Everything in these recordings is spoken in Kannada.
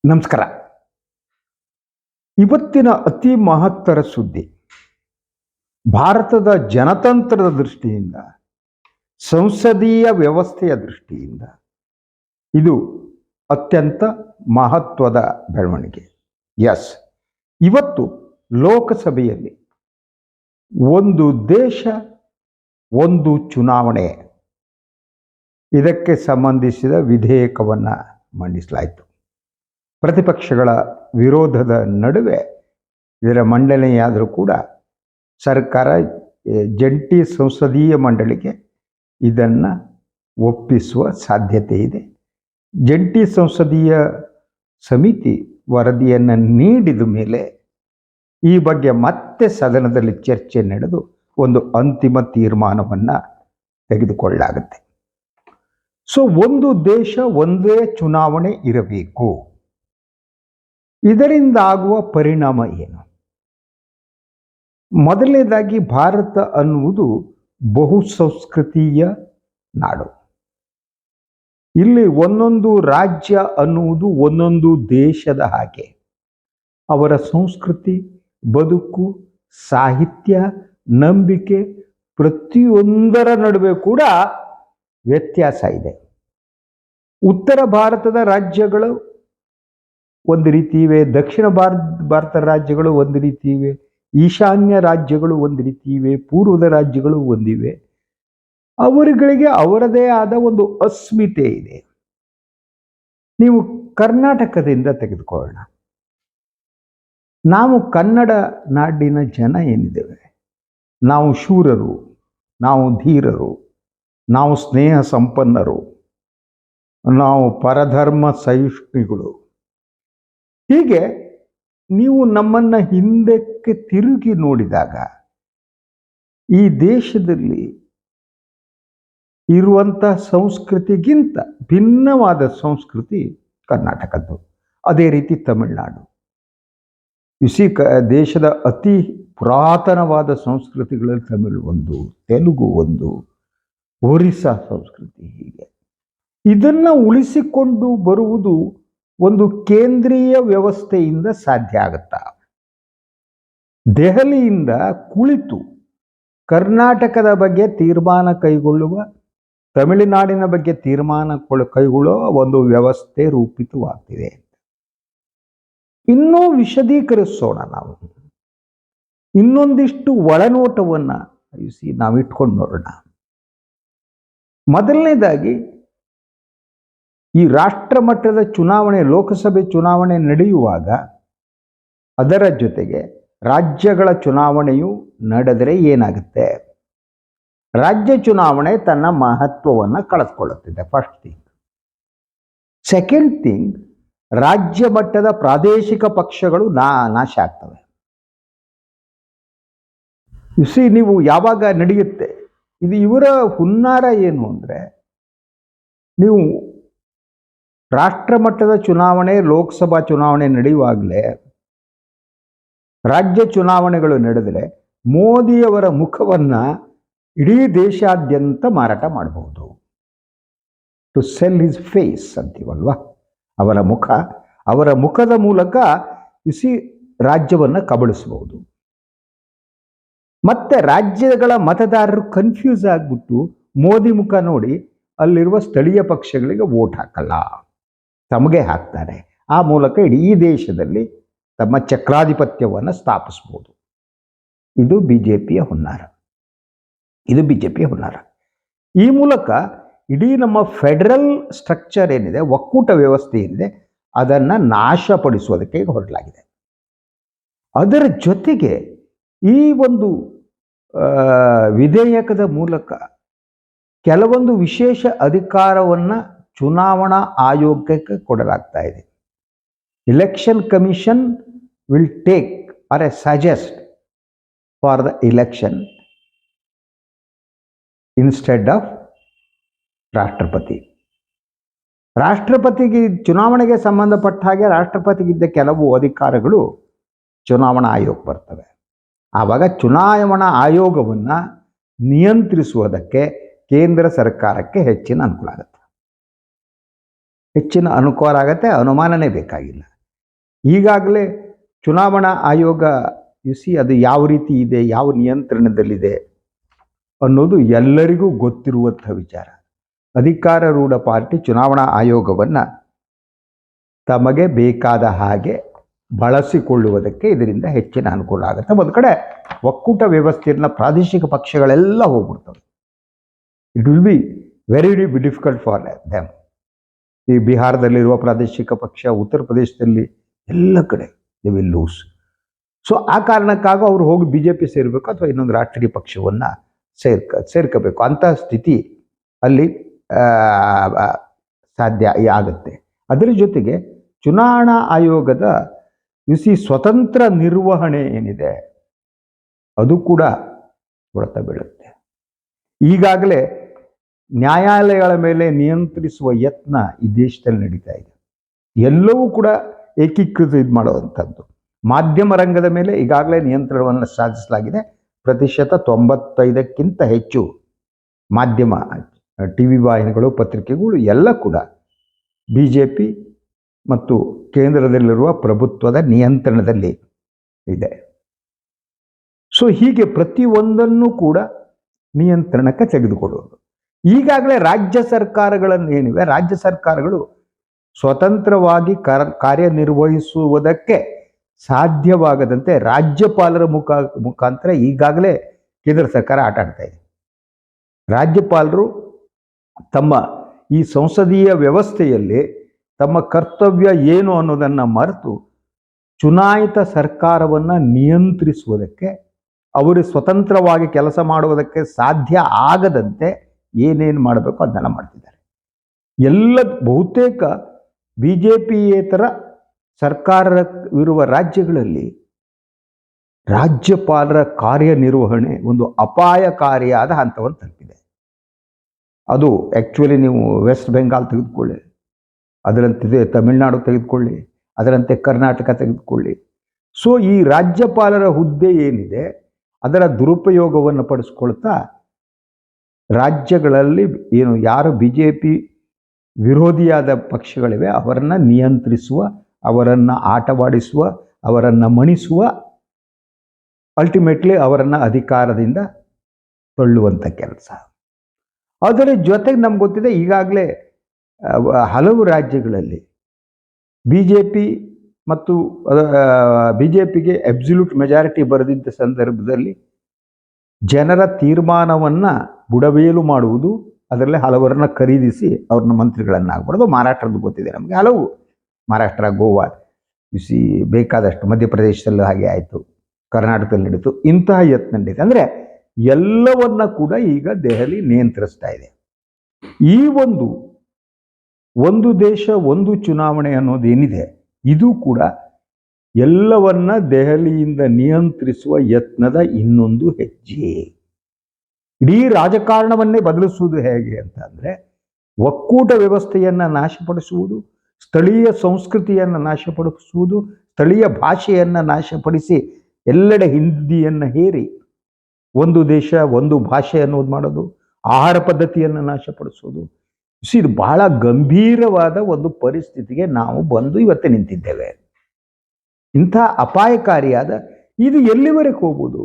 ನಮಸ್ಕಾರ. ಇವತ್ತಿನ ಅತಿ ಮಹತ್ತರ ಸುದ್ದಿ ಭಾರತದ ಜನತಂತ್ರದ ದೃಷ್ಟಿಯಿಂದ, ಸಂಸದೀಯ ವ್ಯವಸ್ಥೆಯ ದೃಷ್ಟಿಯಿಂದ ಇದು ಅತ್ಯಂತ ಮಹತ್ವದ ಬೆಳವಣಿಗೆ. ಎಸ್, ಇವತ್ತು ಲೋಕಸಭೆಯಲ್ಲಿ ಒಂದು ದೇಶ ಒಂದು ಚುನಾವಣೆ ಇದಕ್ಕೆ ಸಂಬಂಧಿಸಿದ ವಿಧೇಯಕವನ್ನು ಮಂಡಿಸಲಾಯಿತು. ಪ್ರತಿಪಕ್ಷಗಳ ವಿರೋಧದ ನಡುವೆ ಇದರ ಮಂಡನೆಯಾದರೂ ಕೂಡ ಸರ್ಕಾರ ಜಂಟಿ ಸಂಸದೀಯ ಮಂಡಳಿಗೆ ಇದನ್ನು ಒಪ್ಪಿಸುವ ಸಾಧ್ಯತೆ ಇದೆ. ಜಂಟಿ ಸಂಸದೀಯ ಸಮಿತಿ ವರದಿಯನ್ನು ನೀಡಿದ ಮೇಲೆ ಈ ಬಗ್ಗೆ ಮತ್ತೆ ಸದನದಲ್ಲಿ ಚರ್ಚೆ ನಡೆದು ಒಂದು ಅಂತಿಮ ತೀರ್ಮಾನವನ್ನು ತೆಗೆದುಕೊಳ್ಳಲಾಗುತ್ತೆ. ಸೊ ಒಂದು ದೇಶ ಒಂದೇ ಚುನಾವಣೆ ಇರಬೇಕು. ಇದರಿಂದ ಆಗುವ ಪರಿಣಾಮ ಏನು? ಮೊದಲನೇದಾಗಿ, ಭಾರತ ಅನ್ನುವುದು ಬಹುಸಂಸ್ಕೃತಿಯ ನಾಡು. ಇಲ್ಲಿ ಒಂದೊಂದು ರಾಜ್ಯ ಅನ್ನುವುದು ಒಂದೊಂದು ದೇಶದ ಹಾಗೆ. ಅವರ ಸಂಸ್ಕೃತಿ, ಬದುಕು, ಸಾಹಿತ್ಯ, ನಂಬಿಕೆ ಪ್ರತಿಯೊಂದರ ನಡುವೆ ಕೂಡ ವ್ಯತ್ಯಾಸ ಇದೆ. ಉತ್ತರ ಭಾರತದ ರಾಜ್ಯಗಳು ಒಂದು ರೀತಿ ಇವೆ, ದಕ್ಷಿಣ ಭಾರತ ರಾಜ್ಯಗಳು ಒಂದು ರೀತಿ ಇವೆ, ಈಶಾನ್ಯ ರಾಜ್ಯಗಳು ಒಂದು ರೀತಿ ಇವೆ, ಪೂರ್ವದ ರಾಜ್ಯಗಳು ಒಂದಿವೆ. ಅವರುಗಳಿಗೆ ಅವರದೇ ಆದ ಒಂದು ಅಸ್ಮಿತೆ ಇದೆ. ನೀವು ಕರ್ನಾಟಕದಿಂದ ತೆಗೆದುಕೊಳ್ಳೋಣ. ನಾವು ಕನ್ನಡ ನಾಡಿನ ಜನ ಏನಿದ್ದೇವೆ, ನಾವು ಶೂರರು, ನಾವು ಧೀರರು, ನಾವು ಸ್ನೇಹ ಸಂಪನ್ನರು, ನಾವು ಪರಧರ್ಮ ಸಹಿಷ್ಣುಗಳು. ಹೀಗೆ ನೀವು ನಮ್ಮನ್ನು ಹಿಂದಕ್ಕೆ ತಿರುಗಿ ನೋಡಿದಾಗ ಈ ದೇಶದಲ್ಲಿ ಇರುವಂಥ ಸಂಸ್ಕೃತಿಗಿಂತ ಭಿನ್ನವಾದ ಸಂಸ್ಕೃತಿ ಕರ್ನಾಟಕದ್ದು. ಅದೇ ರೀತಿ ತಮಿಳುನಾಡು. ದೇಶದ ಅತಿ ಪುರಾತನವಾದ ಸಂಸ್ಕೃತಿಗಳಲ್ಲಿ ತಮಿಳು ಒಂದು, ತೆಲುಗು ಒಂದು, ಒರಿಸ್ಸಾ ಸಂಸ್ಕೃತಿ. ಹೀಗೆ ಇದನ್ನು ಉಳಿಸಿಕೊಂಡು ಬರುವುದು ಒಂದು ಕೇಂದ್ರೀಯ ವ್ಯವಸ್ಥೆಯಿಂದ ಸಾಧ್ಯ ಆಗುತ್ತಾ? ದೆಹಲಿಯಿಂದ ಕುಳಿತು ಕರ್ನಾಟಕದ ಬಗ್ಗೆ ತೀರ್ಮಾನ ಕೈಗೊಳ್ಳುವ, ತಮಿಳುನಾಡಿನ ಬಗ್ಗೆ ತೀರ್ಮಾನ ಕೈಗೊಳ್ಳುವ ಒಂದು ವ್ಯವಸ್ಥೆ ರೂಪಿತವಾಗ್ತಿದೆ. ಇನ್ನೂ ವಿಶದೀಕರಿಸೋಣ. ನಾವು ಇನ್ನೊಂದಿಷ್ಟು ಒಳನೋಟವನ್ನು ನಾವು ಇಟ್ಕೊಂಡು ನೋಡೋಣ. ಮೊದಲನೇದಾಗಿ, ಈ ರಾಷ್ಟ್ರ ಮಟ್ಟದ ಚುನಾವಣೆ, ಲೋಕಸಭೆ ಚುನಾವಣೆ ನಡೆಯುವಾಗ ಅದರ ಜೊತೆಗೆ ರಾಜ್ಯಗಳ ಚುನಾವಣೆಯು ನಡೆದರೆ ಏನಾಗುತ್ತೆ? ರಾಜ್ಯ ಚುನಾವಣೆ ತನ್ನ ಮಹತ್ವವನ್ನು ಕಳೆದುಕೊಳ್ಳುತ್ತಿದೆ. First thing. ಸೆಕೆಂಡ್ ಥಿಂಗ್, ರಾಜ್ಯ ಮಟ್ಟದ ಪ್ರಾದೇಶಿಕ ಪಕ್ಷಗಳು ನಾಶ ಆಗ್ತವೆ. ನೀವು ಯಾವಾಗ ನಡೆಯುತ್ತೆ ಇದು? ಇವರ ಹುನ್ನಾರ ಏನು ಅಂದರೆ, ನೀವು ರಾಷ್ಟ್ರ ಮಟ್ಟದ ಚುನಾವಣೆ, ಲೋಕಸಭಾ ಚುನಾವಣೆ ನಡೆಯುವಾಗಲೇ ರಾಜ್ಯ ಚುನಾವಣೆಗಳು ನಡೆದರೆ ಮೋದಿಯವರ ಮುಖವನ್ನು ಇಡೀ ದೇಶಾದ್ಯಂತ ಮಾರಾಟ ಮಾಡಬಹುದು. ಟು ಸೆಲ್ ಹಿಸ್ ಫೇಸ್ ಅಂತೀವಲ್ವ, ಅವರ ಮುಖದ ಮೂಲಕ ರಾಜ್ಯವನ್ನು ಕಬಳಿಸಬಹುದು. ಮತ್ತೆ ರಾಜ್ಯಗಳ ಮತದಾರರು ಕನ್ಫ್ಯೂಸ್ ಆಗಿಬಿಟ್ಟು ಮೋದಿ ಮುಖ ನೋಡಿ ಅಲ್ಲಿರುವ ಸ್ಥಳೀಯ ಪಕ್ಷಗಳಿಗೆ ವೋಟ್ ಹಾಕಲ್ಲ, ತಮಗೆ ಹಾಕ್ತಾರೆ. ಆ ಮೂಲಕ ಇಡೀ ದೇಶದಲ್ಲಿ ತಮ್ಮ ಚಕ್ರಾಧಿಪತ್ಯವನ್ನು ಸ್ಥಾಪಿಸ್ಬೋದು. ಇದು ಬಿಜೆಪಿಯ ಹುನ್ನಾರ. ಈ ಮೂಲಕ ಇಡೀ ನಮ್ಮ ಫೆಡರಲ್ ಸ್ಟ್ರಕ್ಚರ್ ಏನಿದೆ, ಒಕ್ಕೂಟ ವ್ಯವಸ್ಥೆ ಏನಿದೆ, ಅದನ್ನು ನಾಶಪಡಿಸುವುದಕ್ಕೆ ಹೊರಡಲಾಗಿದೆ. ಅದರ ಜೊತೆಗೆ ಈ ಒಂದು ವಿಧೇಯಕದ ಮೂಲಕ ಕೆಲವೊಂದು ವಿಶೇಷ ಅಧಿಕಾರವನ್ನು ಚುನಾವಣಾ ಆಯೋಗಕ್ಕೆ ಕೊಡಲಾಗ್ತಾ ಇದೆ. Election commission will take or a suggest for the election instead of ರಾಷ್ಟ್ರಪತಿಗೆ ಚುನಾವಣೆಗೆ ಸಂಬಂಧಪಟ್ಟ ಹಾಗೆ ರಾಷ್ಟ್ರಪತಿಗಿದ್ದ ಕೆಲವು ಅಧಿಕಾರಗಳು ಚುನಾವಣಾ ಆಯೋಗ ಬರ್ತವೆ. ಆವಾಗ ಚುನಾವಣಾ ಆಯೋಗವನ್ನು ನಿಯಂತ್ರಿಸುವುದಕ್ಕೆ ಕೇಂದ್ರ ಸರ್ಕಾರಕ್ಕೆ ಹೆಚ್ಚಿನ ಅನುಕೂಲ ಆಗುತ್ತೆ. ಅನುಮಾನನೇ ಬೇಕಾಗಿಲ್ಲ. ಈಗಾಗಲೇ ಚುನಾವಣಾ ಆಯೋಗ ಅದು ಯಾವ ರೀತಿ ಇದೆ, ಯಾವ ನಿಯಂತ್ರಣದಲ್ಲಿದೆ ಅನ್ನೋದು ಎಲ್ಲರಿಗೂ ಗೊತ್ತಿರುವಂಥ ವಿಚಾರ. ಅಧಿಕಾರಾರೂಢ ಪಾರ್ಟಿ ಚುನಾವಣಾ ಆಯೋಗವನ್ನು ತಮಗೆ ಬೇಕಾದ ಹಾಗೆ ಬಳಸಿಕೊಳ್ಳುವುದಕ್ಕೆ ಇದರಿಂದ ಹೆಚ್ಚಿನ ಅನುಕೂಲ ಆಗುತ್ತೆ. ಒಂದು ಕಡೆ ಒಕ್ಕೂಟ ವ್ಯವಸ್ಥೆಯನ್ನು ಪ್ರಾದೇಶಿಕ ಪಕ್ಷಗಳೆಲ್ಲ ಹೋಗ್ಬಿಡ್ತವೆ. It will be very difficult for them. ಈ ಬಿಹಾರದಲ್ಲಿರುವ ಪ್ರಾದೇಶಿಕ ಪಕ್ಷ, ಉತ್ತರ ಪ್ರದೇಶದಲ್ಲಿ ಎಲ್ಲ ಕಡೆ ದೇ ವಿಲ್ ಲೂಸ್. ಸೊ ಆ ಕಾರಣಕ್ಕಾಗಿ ಅವರು ಹೋಗಿ BJP ಸೇರಬೇಕು ಅಥವಾ ಇನ್ನೊಂದು ರಾಷ್ಟ್ರೀಯ ಪಕ್ಷವನ್ನು ಸೇರ್ಕೋಬೇಕು. ಅಂತಹ ಸ್ಥಿತಿ ಅಲ್ಲಿ ಸಾಧ್ಯ ಆಗುತ್ತೆ. ಅದರ ಜೊತೆಗೆ ಚುನಾವಣಾ ಆಯೋಗದ ಸ್ವತಂತ್ರ ನಿರ್ವಹಣೆ ಏನಿದೆ ಅದು ಕೂಡ ಹೊಡೆತ ಬೀಳುತ್ತೆ. ಈಗಾಗಲೇ ನ್ಯಾಯಾಲಯಗಳ ಮೇಲೆ ನಿಯಂತ್ರಿಸುವ ಯತ್ನ ಈ ದೇಶದಲ್ಲಿ ನಡೀತಾ ಇದೆ. ಎಲ್ಲವೂ ಕೂಡ ಏಕೀಕೃತ ಇದು ಮಾಡುವಂಥದ್ದು. ಮಾಧ್ಯಮ ರಂಗದ ಮೇಲೆ ಈಗಾಗಲೇ ನಿಯಂತ್ರಣವನ್ನು ಸಾಧಿಸಲಾಗಿದೆ. 95% ಹೆಚ್ಚು ಮಾಧ್ಯಮ, TV ವಾಹಿನಿಗಳು, ಪತ್ರಿಕೆಗಳು ಎಲ್ಲ ಕೂಡ BJP ಮತ್ತು ಕೇಂದ್ರದಲ್ಲಿರುವ ಪ್ರಭುತ್ವದ ನಿಯಂತ್ರಣದಲ್ಲಿ ಇದೆ. ಸೊ ಹೀಗೆ ಪ್ರತಿಯೊಂದನ್ನು ಕೂಡ ನಿಯಂತ್ರಣಕ್ಕೆ ತೆಗೆದುಕೊಳ್ಳುವುದು. ಈಗಾಗಲೇ ರಾಜ್ಯ ಸರ್ಕಾರಗಳನ್ನು ಏನಿವೆ, ರಾಜ್ಯ ಸರ್ಕಾರಗಳು ಸ್ವತಂತ್ರವಾಗಿ ಕಾರ್ಯನಿರ್ವಹಿಸುವುದಕ್ಕೆ ಸಾಧ್ಯವಾಗದಂತೆ ರಾಜ್ಯಪಾಲರ ಮುಖಾಂತರ ಈಗಾಗಲೇ ಕೇಂದ್ರ ಸರ್ಕಾರ ಆಟ ಆಡ್ತಾ ಇದೆ. ರಾಜ್ಯಪಾಲರು ತಮ್ಮ ಈ ಸಂಸದೀಯ ವ್ಯವಸ್ಥೆಯಲ್ಲಿ ತಮ್ಮ ಕರ್ತವ್ಯ ಏನು ಅನ್ನೋದನ್ನು ಮರೆತು ಚುನಾಯಿತ ಸರ್ಕಾರವನ್ನು ನಿಯಂತ್ರಿಸುವುದಕ್ಕೆ, ಅವರು ಸ್ವತಂತ್ರವಾಗಿ ಕೆಲಸ ಮಾಡುವುದಕ್ಕೆ ಸಾಧ್ಯ ಆಗದಂತೆ ಏನೇನು ಮಾಡಬೇಕು ಅದನ್ನೆಲ್ಲ ಮಾಡ್ತಿದ್ದಾರೆ. ಎಲ್ಲ ಬಹುತೇಕ BJPಯೇತರ ಸರ್ಕಾರವಿರುವ ರಾಜ್ಯಗಳಲ್ಲಿ ರಾಜ್ಯಪಾಲರ ಕಾರ್ಯನಿರ್ವಹಣೆ ಒಂದು ಅಪಾಯಕಾರಿಯಾದ ಹಂತವನ್ನು ತಲುಪಿದೆ. ಅದು ಆ್ಯಕ್ಚುಲಿ ನೀವು ವೆಸ್ಟ್ ಬೆಂಗಾಲ್ ತೆಗೆದುಕೊಳ್ಳಿ, ಅದರಂತಿದೆ ತಮಿಳುನಾಡು ತೆಗೆದುಕೊಳ್ಳಿ, ಅದರಂತೆ ಕರ್ನಾಟಕ ತೆಗೆದುಕೊಳ್ಳಿ. ಸೊ ಈ ರಾಜ್ಯಪಾಲರ ಹುದ್ದೆ ಏನಿದೆ ಅದರ ದುರುಪಯೋಗವನ್ನು ಪಡಿಸ್ಕೊಳ್ತಾ ರಾಜ್ಯಗಳಲ್ಲಿ ಯಾರು BJP ವಿರೋಧಿಯಾದ ಪಕ್ಷಗಳಿವೆ ಅವರನ್ನು ನಿಯಂತ್ರಿಸುವ, ಅವರನ್ನು ಆಟವಾಡಿಸುವ, ಅವರನ್ನು ಮಣಿಸುವ, ಅಲ್ಟಿಮೇಟ್ಲಿ ಅವರನ್ನು ಅಧಿಕಾರದಿಂದ ತಳ್ಳುವಂಥ ಕೆಲಸ. ಅದರ ಜೊತೆಗೆ ನಮ್ಗೆ ಗೊತ್ತಿದೆ ಈಗಾಗಲೇ ಹಲವು ರಾಜ್ಯಗಳಲ್ಲಿ BJP ಮತ್ತು BJPಗೆ ಅಬ್ಸಲ್ಯೂಟ್ ಮೆಜಾರಿಟಿ ಬರೆದಿದ್ದ ಸಂದರ್ಭದಲ್ಲಿ ಜನರ ತೀರ್ಮಾನವನ್ನು ಬುಡಮೇಲು ಮಾಡುವುದು, ಅದರಲ್ಲಿ ಹಲವರನ್ನ ಖರೀದಿಸಿ ಅವ್ರನ್ನ ಮಂತ್ರಿಗಳನ್ನಾಗ್ಬಾರ್ದು. ಮಹಾರಾಷ್ಟ್ರದ್ದು ಗೊತ್ತಿದೆ ನಮಗೆ, ಹಲವು ಮಹಾರಾಷ್ಟ್ರ, ಗೋವಾ, ಬೇಕಾದಷ್ಟು ಮಧ್ಯಪ್ರದೇಶದಲ್ಲೂ ಹಾಗೆ ಆಯಿತು, ಕರ್ನಾಟಕದಲ್ಲಿ ನಡೀತು. ಇಂತಹ ಯತ್ನ ನಡೀತು. ಅಂದರೆ ಎಲ್ಲವನ್ನ ಕೂಡ ಈಗ ದೆಹಲಿ ನಿಯಂತ್ರಿಸ್ತಾ ಇದೆ. ಈ ಒಂದು ದೇಶ ಒಂದು ಚುನಾವಣೆ ಅನ್ನೋದೇನಿದೆ ಇದು ಕೂಡ ಎಲ್ಲವನ್ನ ದೆಹಲಿಯಿಂದ ನಿಯಂತ್ರಿಸುವ ಯತ್ನದ ಇನ್ನೊಂದು ಹೆಜ್ಜೆ. ಇಡೀ ರಾಜಕಾರಣವನ್ನೇ ಬದಲಿಸುವುದು ಹೇಗೆ ಅಂತ ಅಂದರೆ ಒಕ್ಕೂಟ ವ್ಯವಸ್ಥೆಯನ್ನು ನಾಶಪಡಿಸುವುದು, ಸ್ಥಳೀಯ ಸಂಸ್ಕೃತಿಯನ್ನು ನಾಶಪಡಿಸುವುದು, ಸ್ಥಳೀಯ ಭಾಷೆಯನ್ನು ನಾಶಪಡಿಸಿ ಎಲ್ಲೆಡೆ ಹಿಂದಿಯನ್ನು ಹೇರಿ ಒಂದು ದೇಶ ಒಂದು ಭಾಷೆ ಅನ್ನೋದು ಮಾಡೋದು, ಆಹಾರ ಪದ್ಧತಿಯನ್ನು ನಾಶಪಡಿಸೋದು. ಇದು ಬಹಳ ಗಂಭೀರವಾದ ಒಂದು ಪರಿಸ್ಥಿತಿಗೆ ನಾವು ಬಂದು ಇವತ್ತು ನಿಂತಿದ್ದೇವೆ. ಇಂಥ ಅಪಾಯಕಾರಿಯಾದ ಇದು ಎಲ್ಲಿವರೆಗೆ ಹೋಗ್ಬೋದು?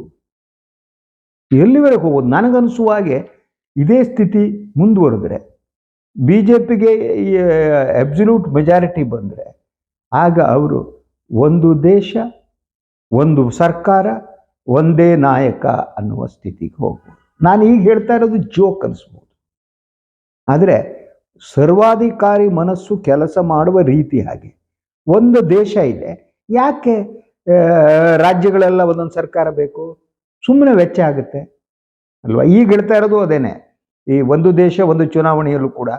ನನಗನ್ನಿಸುವ ಹಾಗೆ ಇದೇ ಸ್ಥಿತಿ ಮುಂದುವರೆದ್ರೆ, BJPಗೆ ಅಬ್ಸಲ್ಯೂಟ್ ಮೆಜಾರಿಟಿ ಬಂದರೆ ಆಗ ಅವರು ಒಂದು ದೇಶ ಒಂದು ಸರ್ಕಾರ ಒಂದೇ ನಾಯಕ ಅನ್ನುವ ಸ್ಥಿತಿಗೆ ಹೋಗ್ಬೋದು. ನಾನು ಈಗ ಹೇಳ್ತಾ ಇರೋದು ಜೋಕ್ ಅನಿಸ್ಬೋದು, ಆದರೆ ಸರ್ವಾಧಿಕಾರಿ ಮನಸ್ಸು ಕೆಲಸ ಮಾಡುವ ರೀತಿ ಹಾಗೆ. ಒಂದು ದೇಶ ಇದೆ, ಯಾಕೆ ರಾಜ್ಯಗಳೆಲ್ಲ ಒಂದೊಂದು ಸರ್ಕಾರ ಬೇಕು? ಸುಮ್ಮನೆ ವೆಚ್ಚ ಆಗುತ್ತೆ ಅಲ್ವಾ? ಈಗ ಹೇಳ್ತಾ ಇರೋದು ಅದೇನೆ. ಈ ಒಂದು ದೇಶ ಒಂದು ಚುನಾವಣೆಯಲ್ಲೂ ಕೂಡ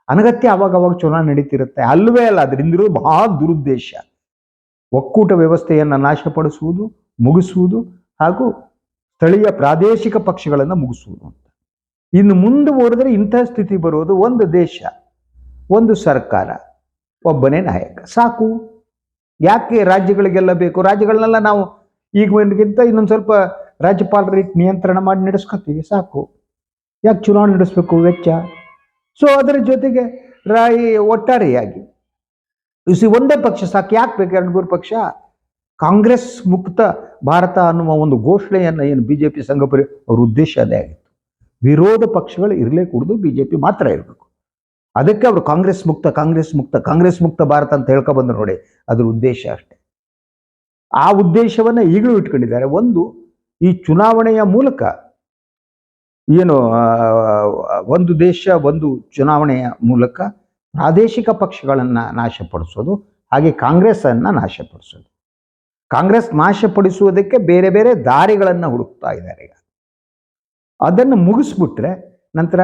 ಅನಗತ್ಯ ಅವಾಗ ಚುನಾವಣೆ ನಡೀತಿರುತ್ತೆ. ಅಲ್ವೇ ಅಲ್ಲ, ಅದರಿಂದಿರೋದು ಮಹಾ ದುರುದ್ದೇಶ. ಒಕ್ಕೂಟ ವ್ಯವಸ್ಥೆಯನ್ನು ನಾಶಪಡಿಸುವುದು, ಮುಗಿಸುವುದು ಹಾಗೂ ಸ್ಥಳೀಯ ಪ್ರಾದೇಶಿಕ ಪಕ್ಷಗಳನ್ನು ಮುಗಿಸುವುದು ಅಂತ. ಇನ್ನು ಮುಂದೆ ಹೋದರೆ ಇಂಥ ಸ್ಥಿತಿ ಬರೋದು, ಒಂದು ದೇಶ ಒಂದು ಸರ್ಕಾರ ಒಬ್ಬನೇ ನಾಯಕ ಸಾಕು. ಯಾಕೆ ರಾಜ್ಯಗಳಿಗೆಲ್ಲ ಬೇಕು? ರಾಜ್ಯಗಳನ್ನೆಲ್ಲ ನಾವು ಈಗಿಂತ ಇನ್ನೊಂದು ಸ್ವಲ್ಪ ರಾಜ್ಯಪಾಲರಿಗೆ ನಿಯಂತ್ರಣ ಮಾಡಿ ನಡೆಸ್ಕೊತೀವಿ, ಸಾಕು. ಯಾಕೆ ಚುನಾವಣೆ ನಡೆಸಬೇಕು? ವೆಚ್ಚ. ಸೊ ಅದರ ಜೊತೆಗೆ ಒಟ್ಟಾರೆಯಾಗಿ ಒಂದೇ ಪಕ್ಷ ಸಾಕು, ಯಾಕೆ ಬೇಕು 2-3 ಪಕ್ಷ? ಕಾಂಗ್ರೆಸ್ ಮುಕ್ತ ಭಾರತ ಅನ್ನುವ ಒಂದು ಘೋಷಣೆಯನ್ನು ಏನು BJP ಸಂಘಪರಿ ಅವ್ರ ಉದ್ದೇಶ ಅದೇ ಆಗಿತ್ತು. ವಿರೋಧ ಪಕ್ಷಗಳು ಇರಲೇ ಕೂಡದು, BJP ಮಾತ್ರ ಇರಬೇಕು. ಅದಕ್ಕೆ ಅವರು ಕಾಂಗ್ರೆಸ್ ಮುಕ್ತ ಭಾರತ ಅಂತ ಹೇಳ್ಕೊಬಂದ್ರು ನೋಡಿ, ಅದ್ರ ಉದ್ದೇಶ ಅಷ್ಟೇ. ಆ ಉದ್ದೇಶವನ್ನ ಈಗಲೂ ಇಟ್ಕೊಂಡಿದ್ದಾರೆ. ಒಂದು, ಈ ಚುನಾವಣೆಯ ಮೂಲಕ ಏನು ಒಂದು ದೇಶ ಒಂದು ಚುನಾವಣೆಯ ಮೂಲಕ ಪ್ರಾದೇಶಿಕ ಪಕ್ಷಗಳನ್ನ ನಾಶಪಡಿಸೋದು, ಹಾಗೆ ಕಾಂಗ್ರೆಸ್ ಅನ್ನ ನಾಶಪಡಿಸೋದು. ಕಾಂಗ್ರೆಸ್ ನಾಶಪಡಿಸುವುದಕ್ಕೆ ಬೇರೆ ಬೇರೆ ದಾರಿಗಳನ್ನು ಹುಡುಕ್ತಾ ಇದ್ದಾರೆ ಈಗ. ಅದನ್ನು ಮುಗಿಸ್ಬಿಟ್ರೆ ನಂತರ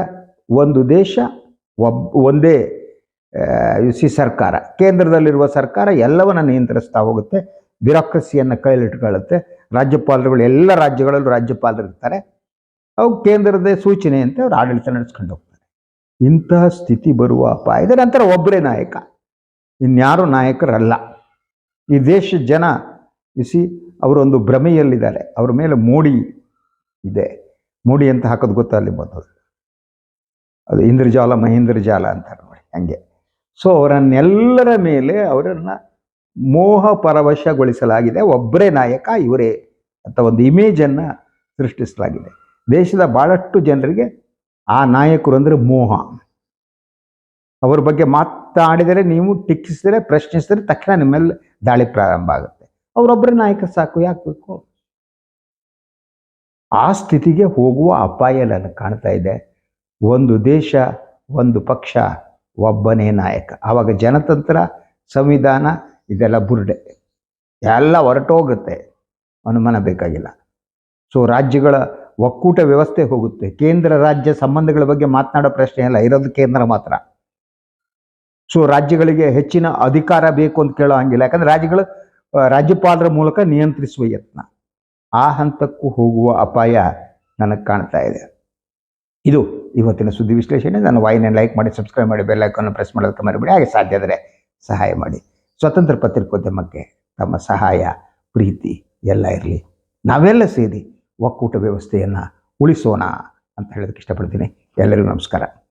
ಒಂದು ದೇಶ ಒಂದೇ ಸರ್ಕಾರ, ಕೇಂದ್ರದಲ್ಲಿರುವ ಸರ್ಕಾರ ಎಲ್ಲವನ್ನ ನಿಯಂತ್ರಿಸ್ತಾ ಹೋಗುತ್ತೆ, ಬ್ಯೂರೋಕ್ರಸಿಯನ್ನು ಕೈಲಿಟ್ಕೊಳ್ಳುತ್ತೆ. ರಾಜ್ಯಪಾಲರುಗಳು ಎಲ್ಲ ರಾಜ್ಯಗಳಲ್ಲೂ ರಾಜ್ಯಪಾಲರು ಇರ್ತಾರೆ, ಅವು ಕೇಂದ್ರದ ಸೂಚನೆಯಂತೆ ಅವರು ಆಡಳಿತ ನಡೆಸ್ಕೊಂಡು ಹೋಗ್ತಾರೆ. ಇಂತಹ ಸ್ಥಿತಿ ಬರುವ ಅಪಾಯದ ನಂತರ ಒಬ್ಬರೇ ನಾಯಕ, ಇನ್ಯಾರು ನಾಯಕರಲ್ಲ. ಈ ದೇಶದ ಜನ ಅವರೊಂದು ಭ್ರಮೆಯಲ್ಲಿದ್ದಾರೆ. ಅವ್ರ ಮೇಲೆ ಮೋಡಿ ಇದೆ. ಮೋಡಿ ಅಂತ ಹಾಕೋದು ಗೊತ್ತಾ? ಅಲ್ಲಿ ಬಂದದ್ದು ಅದು ಇಂದ್ರಜಾಲ ಮಹೇಂದ್ರಜಾಲ ಅಂತಾರೆ ನೋಡಿ, ಹಂಗೆ. ಸೊ ಅವರನ್ನೆಲ್ಲರ ಮೇಲೆ ಅವರನ್ನು ಮೋಹ ಪರವಶಗೊಳಿಸಲಾಗಿದೆ. ಒಬ್ಬರೇ ನಾಯಕ ಇವರೇ ಅಂತ ಒಂದು ಇಮೇಜನ್ನು ಸೃಷ್ಟಿಸಲಾಗಿದೆ. ದೇಶದ ಭಾಳಷ್ಟು ಜನರಿಗೆ ಆ ನಾಯಕರು ಅಂದರೆ ಮೋಹ. ಅವ್ರ ಬಗ್ಗೆ ಮಾತಾಡಿದರೆ, ನೀವು ಟೀಕಿಸಿದರೆ, ಪ್ರಶ್ನಿಸಿದರೆ ತಕ್ಷಣ ನಿಮ್ಮೆಲ್ಲ ದಾಳಿ ಪ್ರಾರಂಭ ಆಗುತ್ತೆ. ಅವರೊಬ್ಬರೇ ನಾಯಕ ಸಾಕು, ಯಾಕೆ ಬೇಕು? ಆ ಸ್ಥಿತಿಗೆ ಹೋಗುವ ಅಪಾಯ ನನಗೆ ಕಾಣ್ತಾ ಇದೆ. ಒಂದು ದೇಶ ಒಂದು ಪಕ್ಷ ಒಬ್ಬನೇ ನಾಯಕ. ಆವಾಗ ಜನತಂತ್ರ, ಸಂವಿಧಾನ ಇದೆಲ್ಲ ಬುರುಡೆ, ಎಲ್ಲ ಹೊರಟೋಗುತ್ತೆ, ಅನುಮಾನ ಬೇಕಾಗಿಲ್ಲ. ಸೊ ರಾಜ್ಯಗಳ ಒಕ್ಕೂಟ ವ್ಯವಸ್ಥೆ ಹೋಗುತ್ತೆ. ಕೇಂದ್ರ ರಾಜ್ಯ ಸಂಬಂಧಗಳ ಬಗ್ಗೆ ಮಾತನಾಡೋ ಪ್ರಶ್ನೆ ಇಲ್ಲ, ಇರೋದು ಕೇಂದ್ರ ಮಾತ್ರ. ಸೊ ರಾಜ್ಯಗಳಿಗೆ ಹೆಚ್ಚಿನ ಅಧಿಕಾರ ಬೇಕು ಅಂತ ಕೇಳೋ ಹಂಗಿಲ್ಲ, ಯಾಕಂದ್ರೆ ರಾಜ್ಯಗಳು ರಾಜ್ಯಪಾಲರ ಮೂಲಕ ನಿಯಂತ್ರಿಸುವ ಯತ್ನ. ಆ ಹಂತಕ್ಕೂ ಹೋಗುವ ಅಪಾಯ ನನಗೆ ಕಾಣ್ತಾ ಇದೆ. ಇದು ಇವತ್ತಿನ ಸುದ್ದಿ ವಿಶ್ಲೇಷಣೆ. ನನ್ನ ವಾಹಿನಿಯನ್ನು ಲೈಕ್ ಮಾಡಿ, ಸಬ್ಸ್ಕ್ರೈಬ್ ಮಾಡಿ, ಬೆಲ್ ಐಕಾನ್ ಪ್ರೆಸ್ ಮಾಡೋದಕ್ಕೆ ಮರಿಬೇಡಿ. ಹಾಗೆ ಸಾಧ್ಯ ಆದರೆ ಸಹಾಯ ಮಾಡಿ. ಸ್ವತಂತ್ರ ಪತ್ರಿಕೋದ್ಯಮಕ್ಕೆ ತಮ್ಮ ಸಹಾಯ, ಪ್ರೀತಿ ಎಲ್ಲ ಇರಲಿ. ನಾವೆಲ್ಲ ಸೇರಿ ಒಕ್ಕೂಟ ವ್ಯವಸ್ಥೆಯನ್ನು ಉಳಿಸೋಣ ಅಂತ ಹೇಳೋದಕ್ಕೆ ಇಷ್ಟಪಡ್ತೀನಿ. ಎಲ್ಲರಿಗೂ ನಮಸ್ಕಾರ.